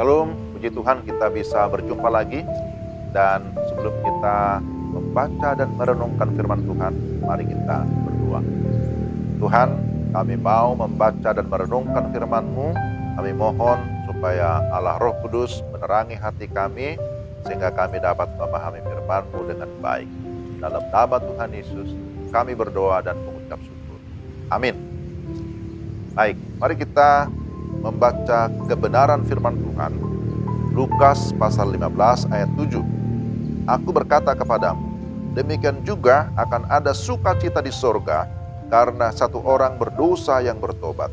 Shalom, puji Tuhan kita bisa berjumpa lagi. Dan sebelum kita membaca dan merenungkan firman Tuhan, mari kita berdoa. Tuhan, kami mau membaca dan merenungkan firman-Mu. Kami mohon supaya Allah Roh Kudus menerangi hati kami, sehingga kami dapat memahami firman-Mu dengan baik. Dalam nama Tuhan Yesus, kami berdoa dan mengucap syukur. Amin. Baik, mari kita membaca kebenaran firman Tuhan. Lukas pasal 15 ayat 7. Aku berkata kepadamu, demikian juga akan ada sukacita di sorga karena satu orang berdosa yang bertobat,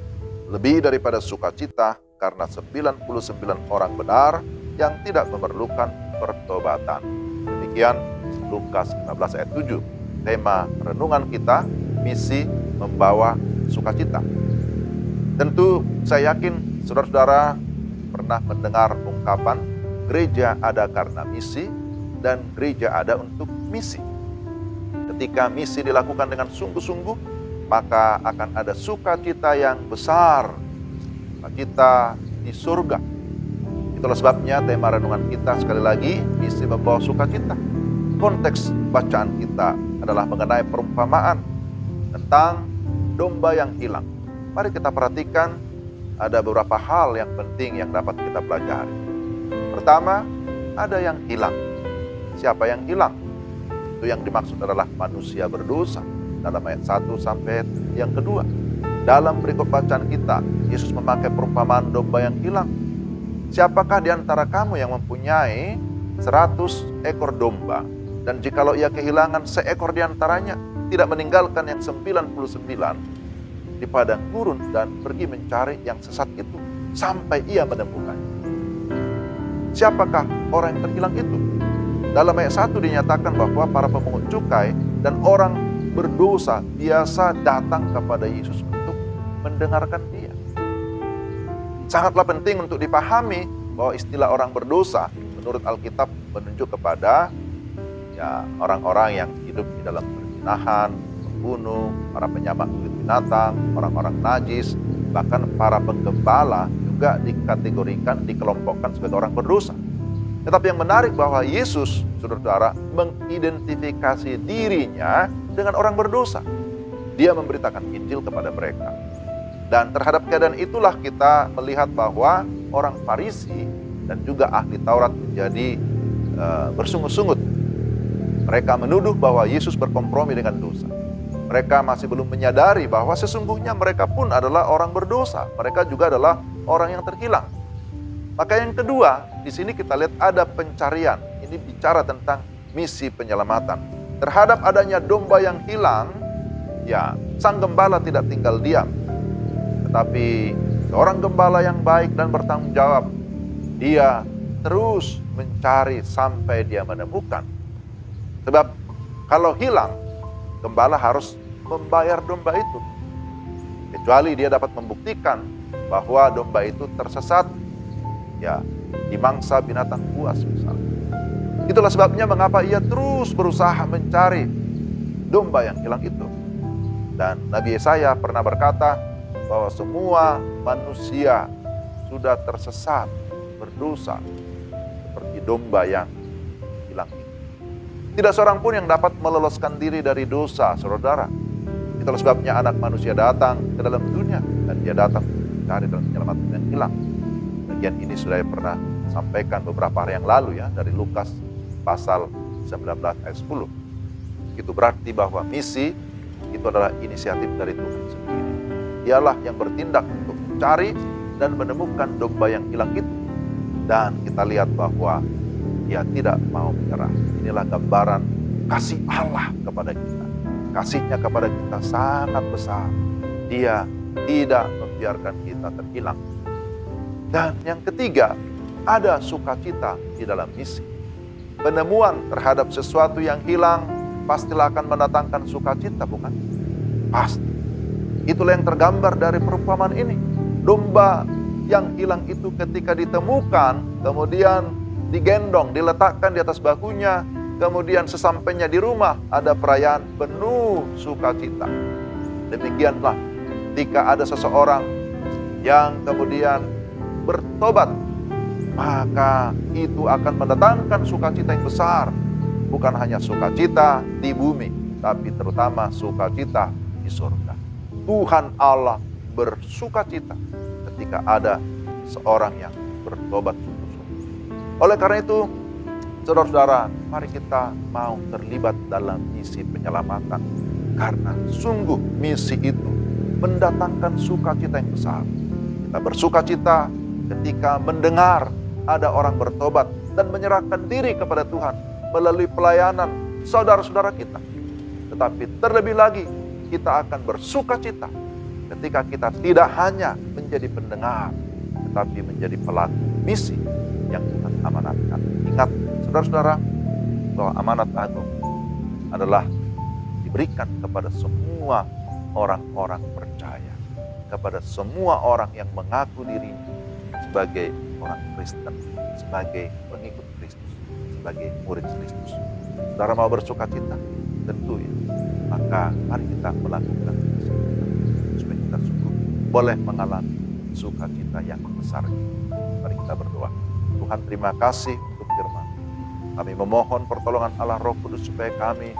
lebih daripada sukacita karena 99 orang benar yang tidak memerlukan pertobatan. Demikian Lukas 15 ayat 7. Tema renungan kita, misi membawa sukacita. Tentu saya yakin saudara-saudara pernah mendengar ungkapan gereja ada karena misi dan gereja ada untuk misi. Ketika misi dilakukan dengan sungguh-sungguh, maka akan ada sukacita yang besar, sukacita di surga. Itulah sebabnya tema renungan kita sekali lagi, misi membawa sukacita. Konteks bacaan kita adalah mengenai perumpamaan tentang domba yang hilang. Mari kita perhatikan ada beberapa hal yang penting yang dapat kita pelajari. Pertama, ada yang hilang. Siapa yang hilang? Itu yang dimaksud adalah manusia berdosa. Dalam ayat 1 sampai yang kedua. Dalam berikut bacaan kita, Yesus memakai perumpamaan domba yang hilang. Siapakah di antara kamu yang mempunyai 100 ekor domba, dan jikalau ia kehilangan seekor di antaranya, tidak meninggalkan yang 99 di padang gurun dan pergi mencari yang sesat itu sampai ia menemukannya? Siapakah orang yang terhilang itu? Dalam ayat 1 dinyatakan bahwa para pemungut cukai dan orang berdosa biasa datang kepada Yesus untuk mendengarkan dia. Sangatlah penting untuk dipahami bahwa istilah orang berdosa menurut Alkitab menunjuk kepada orang-orang yang hidup di dalam perzinahan, membunuh, para penyamak kulit binatang, orang-orang najis, bahkan para penggembala juga dikategorikan, dikelompokkan sebagai orang berdosa. Tetapi yang menarik bahwa Yesus, saudara-saudara, mengidentifikasi dirinya dengan orang berdosa. Dia memberitakan Injil kepada mereka. Dan terhadap keadaan itulah kita melihat bahwa orang Farisi dan juga ahli Taurat menjadi bersungut-sungut. Mereka menuduh bahwa Yesus berkompromi dengan dosa. Mereka masih belum menyadari bahwa sesungguhnya mereka pun adalah orang berdosa. Mereka juga adalah orang yang terhilang. Maka yang kedua, di sini kita lihat ada pencarian. Ini bicara tentang misi penyelamatan. Terhadap adanya domba yang hilang, sang gembala tidak tinggal diam. Tetapi seorang gembala yang baik dan bertanggung jawab, dia terus mencari sampai dia menemukan. Sebab kalau hilang, gembala harus membayar domba itu. Kecuali dia dapat membuktikan bahwa domba itu tersesat, dimangsa binatang buas misalnya. Itulah sebabnya mengapa ia terus berusaha mencari domba yang hilang itu. Dan Nabi Yesaya pernah berkata bahwa semua manusia sudah tersesat, berdosa, seperti domba yang hilang itu. Tidak seorang pun yang dapat meloloskan diri dari dosa, saudara. Itulah sebabnya anak manusia datang ke dalam dunia, dan dia datang mencari dan menyelamatkan yang hilang. Bagian ini sudah pernah sampaikan beberapa hari yang lalu dari Lukas pasal 19 ayat 10. Itu berarti bahwa misi itu adalah inisiatif dari Tuhan sendiri. Dialah yang bertindak untuk mencari dan menemukan domba yang hilang itu. Dan kita lihat bahwa dia tidak mau menyerah. Inilah gambaran kasih Allah kepada kita. Kasihnya kepada kita sangat besar. Dia tidak membiarkan kita terhilang. Dan yang ketiga, ada sukacita di dalam misi. Penemuan terhadap sesuatu yang hilang pastilah akan mendatangkan sukacita, bukan? Pasti. Itulah yang tergambar dari perumpamaan ini. Domba yang hilang itu ketika ditemukan, kemudian digendong, diletakkan di atas bahunya, kemudian sesampainya di rumah ada perayaan penuh sukacita. Demikianlah ketika ada seseorang yang kemudian bertobat, maka itu akan mendatangkan sukacita yang besar. Bukan hanya sukacita di bumi, tapi terutama sukacita di surga. Tuhan Allah bersukacita ketika ada seorang yang bertobat sungguh-sungguh. Oleh karena itu, saudara-saudara, mari kita mau terlibat dalam misi penyelamatan. Karena sungguh misi itu mendatangkan sukacita yang besar. Kita bersukacita ketika mendengar ada orang bertobat dan menyerahkan diri kepada Tuhan melalui pelayanan saudara-saudara kita. Tetapi terlebih lagi, kita akan bersukacita ketika kita tidak hanya menjadi pendengar, tetapi menjadi pelaku misi yang Tuhan amanatkan. Ingat, saudara-saudara, bahwa amanat agung adalah diberikan kepada semua orang-orang percaya, kepada semua orang yang mengaku dirinya sebagai orang Kristen, sebagai pengikut Kristus, sebagai murid Kristus. Saudara mau bersukacita? Tentu ya. Maka mari kita melakukan misi kita, supaya kita sungguh boleh mengalami sukacita yang besar. Mari kita berdoa. Tuhan, terima kasih untuk firman. Kami memohon pertolongan Allah Roh Kudus supaya kami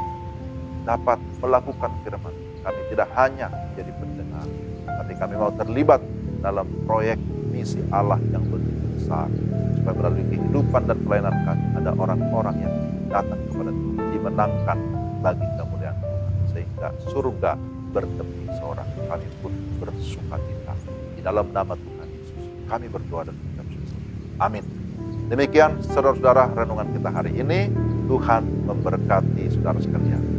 dapat melakukan firman. Kami tidak hanya menjadi pendengar, tapi kami mau terlibat dalam proyek misi Allah yang begitu besar. Supaya melalui kehidupan dan pelayanan kami ada orang-orang yang datang kepada Tuhan, dimenangkan bagi kemuliaan Tuhan. Sehingga surga bertepi seorang. Kami pun bersukacita. Di dalam nama Tuhan Yesus kami berdoa dan mengucap syukur. Amin. Demikian saudara-saudara renungan kita hari ini. Tuhan memberkati saudara sekalian.